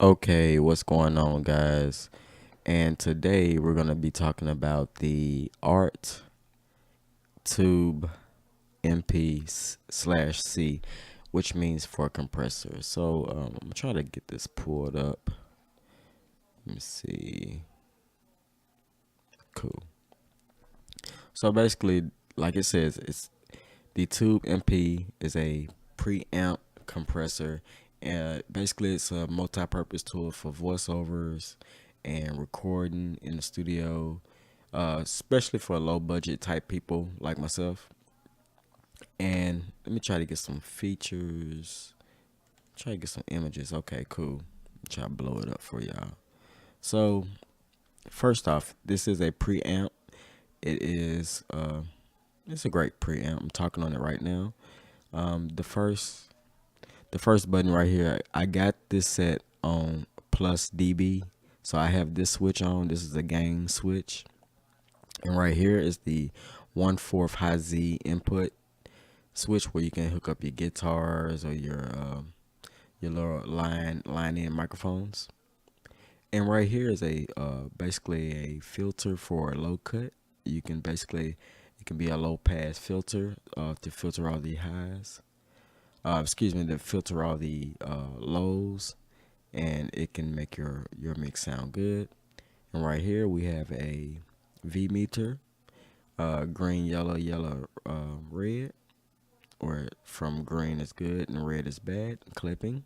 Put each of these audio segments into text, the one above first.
Okay, what's going on, guys? And today we're going to be talking about the Art Tube MP / C, which means for compressor. So I'm trying to get this pulled up. Let me see. Cool. So basically, like it says, it's the Tube MP is a preamp compressor, and basically it's a multi-purpose tool for voiceovers and recording in the studio, especially for low budget type people like myself. And let me try to get some features. Try to get some images. Okay, cool. Try to blow it up for y'all. So first off, this is a preamp. It is it's a great preamp. I'm talking on it right now. The first button right here, I got this set on plus dB. So I have this switch on. This is a gain switch. And right here is the 1/4 high Z input switch where you can hook up your guitars or your little line in microphones. And right here is a basically a filter for a low cut. You can basically it can be a low pass filter to filter all the highs. To filter all the lows, and it can make your mix sound good. And right here we have a V meter, green, yellow, red, or from green is good and red is bad, clipping.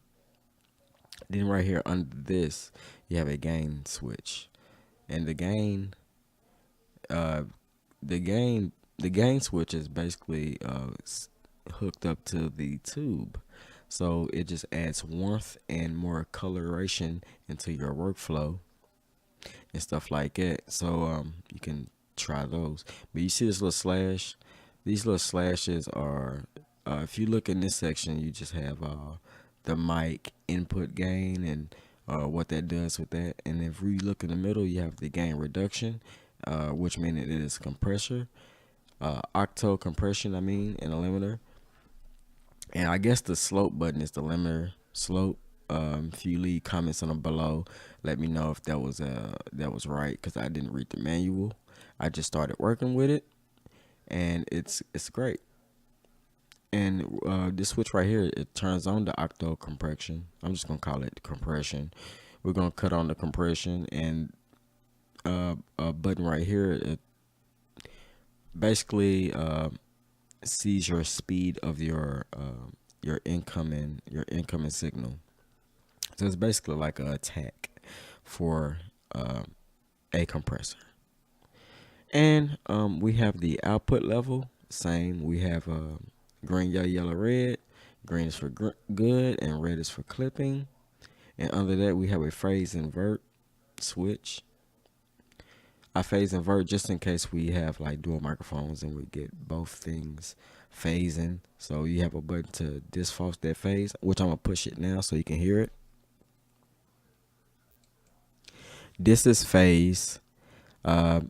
Then right here under this, you have a gain switch, and uh, the gain switch is basically hooked up to the tube, so it just adds warmth and more coloration into your workflow and stuff like that. So you can try those. But you see this little slash? These little slashes are, if you look in this section, you just have the mic input gain and what that does with that. And if we look in the middle, you have the gain reduction, which means it is compressor, octo compression, and a limiter. And I guess the slope button is the limiter slope. If you leave comments on them below, let me know if that was right, because I didn't read the manual. I just started working with it, and it's great. And this switch right here, it turns on the octo compression. I'm just gonna call it compression. We're gonna cut on the compression, and a button right here, it basically sees your speed of your incoming signal. So it's basically like a attack for a compressor. And we have the output level, same. We have green, yellow, red. Green is for good, and red is for clipping. And under that, we have a phase invert switch. I phase invert just in case we have like dual microphones and we get both things phasing. So you have a button to disfalse that phase, which I'm gonna push it now so you can hear it. This is phase. Uh,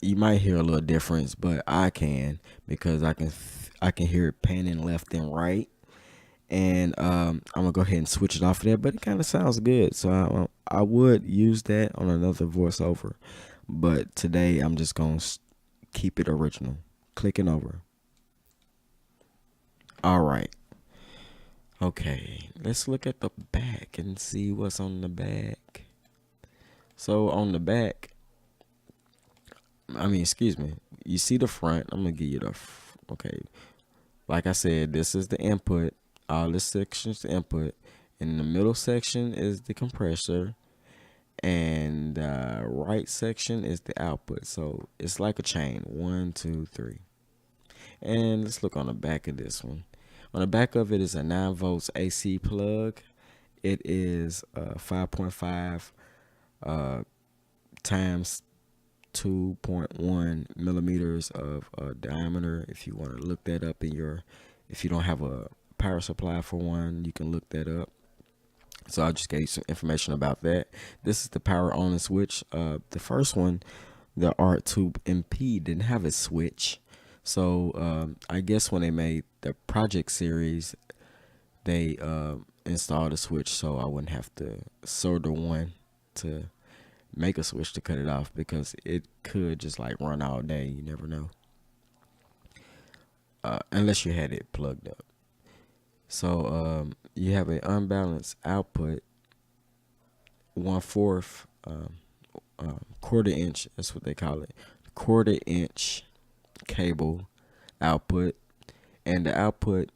you might hear a little difference, but I can, because I can hear it panning left and right. And I'm gonna go ahead and switch it off of that, but it kind of sounds good. So I would use that on another voiceover, but today I'm just gonna keep it original. Clicking over. All right. Okay. Let's look at the back and see what's on the back. So on the back, excuse me. You see the front. I'm gonna give you okay. Like I said, this is the input. All this section is the input. In the middle section is the compressor, and right section is the output. So it's like a chain. 1, 2, 3. And let's look on the back of this one. On the back of it is a 9 volts AC plug. It is 5.5 times 2.1 millimeters of diameter. If you want to look that up if you don't have a power supply for one, you can look that up. So I just gave you some information about that. This is the power on and switch. The first one, the Art Tube MP, didn't have a switch. So I guess when they made the project series, they install the switch so I wouldn't have to solder one to make a switch to cut it off, because it could just like run all day. You never know, unless you had it plugged up. So you have an unbalanced output, 1/4 quarter inch. That's what they call it, quarter inch cable output, and the output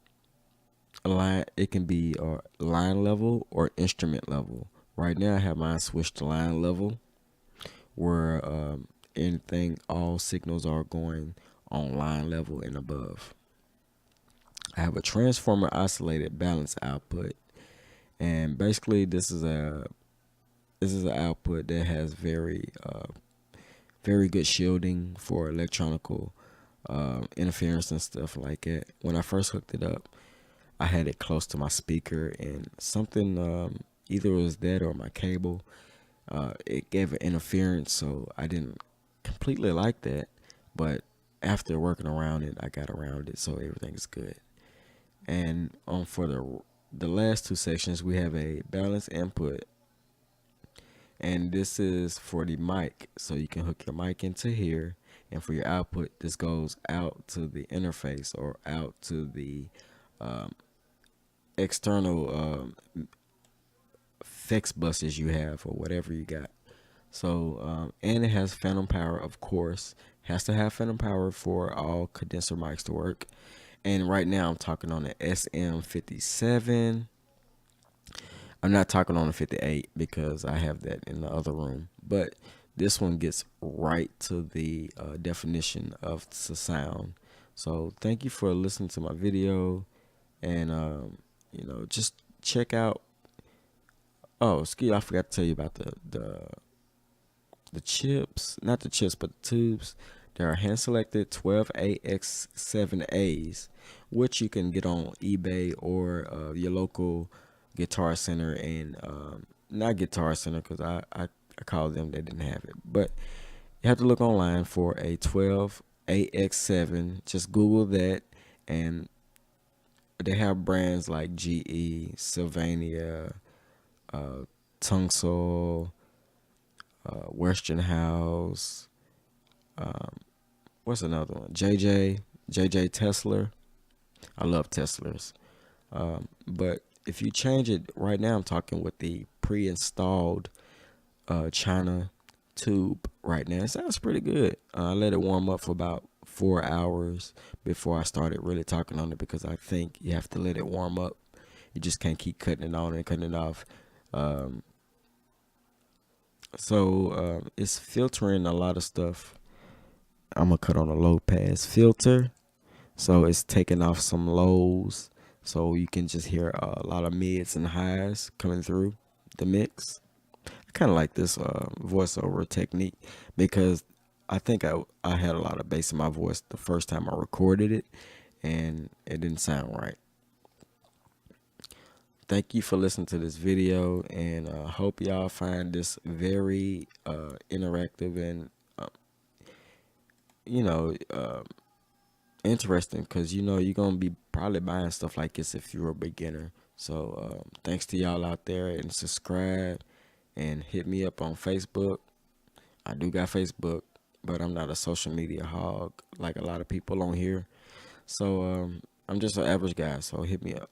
line, it can be line level or instrument level. Right now, I have mine switched to line level, where all signals are going on line level and above. I have a transformer oscillated balance output, and basically this is an output that has very good shielding for electronical interference and stuff like that. When I first hooked it up, I had it close to my speaker, and something, either it was that or my cable, it gave an interference, so I didn't completely like that. But after working around it, I got around it, so everything's good. And for the last two sections, we have a balanced input, and this is for the mic, so you can hook your mic into here. And for your output, this goes out to the interface or out to the external fix buses you have or whatever you got. So and it has phantom power, of course. Has to have phantom power for all condenser mics to work. And right now I'm talking on the SM57. I'm not talking on the 58 because I have that in the other room. But this one gets right to the definition of the sound. So thank you for listening to my video. And, just check out. Oh, excuse me, I forgot to tell you about the chips. Not the chips, but the tubes. There are hand-selected 12AX7As, which you can get on eBay or your local Guitar Center, and not Guitar Center because I called them, they didn't have it. But you have to look online for a 12AX7. Just Google that, and they have brands like GE, Sylvania, Tunsil, Westinghouse. What's another one? JJ Tesla. I love Teslas. But if you change it right now, I'm talking with the pre-installed China tube right now. It sounds pretty good. I let it warm up for about 4 hours before I started really talking on it, because I think you have to let it warm up. You just can't keep cutting it on and cutting it off. So it's filtering a lot of stuff. I'm gonna cut on a low pass filter, so it's taking off some lows, so you can just hear a lot of mids and highs coming through the mix. I kind of like this voiceover technique, because I think I had a lot of bass in my voice the first time I recorded it, and it didn't sound right. Thank you for listening to this video, and hope y'all find this very interactive and interesting, because you're gonna be probably buying stuff like this if you're a beginner. So thanks to y'all out there, and subscribe and hit me up on Facebook. I do got Facebook, but I'm not a social media hog like a lot of people on here. So I'm just an average guy, so hit me up.